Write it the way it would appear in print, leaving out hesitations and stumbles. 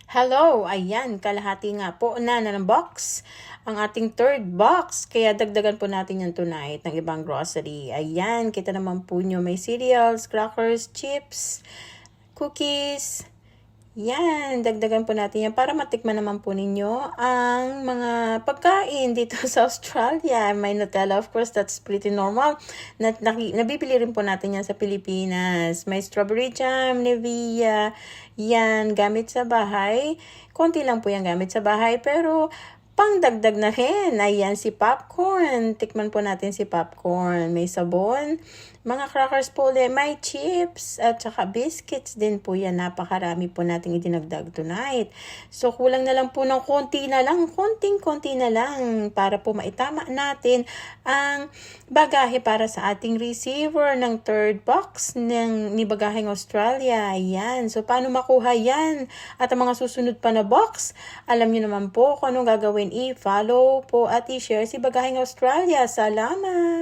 Hello! Ayan, kalahati nga po na ng box. Ang ating third box. Kaya dagdagan po natin yan tonight ng ibang grocery. Ayan, kita naman po nyo may cereals, crackers, chips, cookies. Yan, dagdagan po natin yan para matikman naman po ninyo ang mga pagkain dito sa Australia. May Nutella, of course, that's pretty normal. Nabibili rin po natin yan sa Pilipinas. May strawberry jam, Nivea, yan, gamit sa bahay. Konti lang po yan gamit sa bahay, pero pangdagdag na rin. Ayan, si popcorn. Tikman po natin si popcorn. May sabon. Mga crackers po ulit. May chips. At saka biscuits din po yan. Napakarami po nating idinagdag tonight. So, kulang na lang po ng konti na lang. Konting-konti na lang. Para po maitama natin ang bagahe para sa ating receiver ng third box ni Bagaheng Australia. Ayan. So, paano makuha yan? At ang mga susunod pa na box, alam nyo naman po kung anong gagawin. I-follow po at i-share si Bagaheng Australia. Salamat!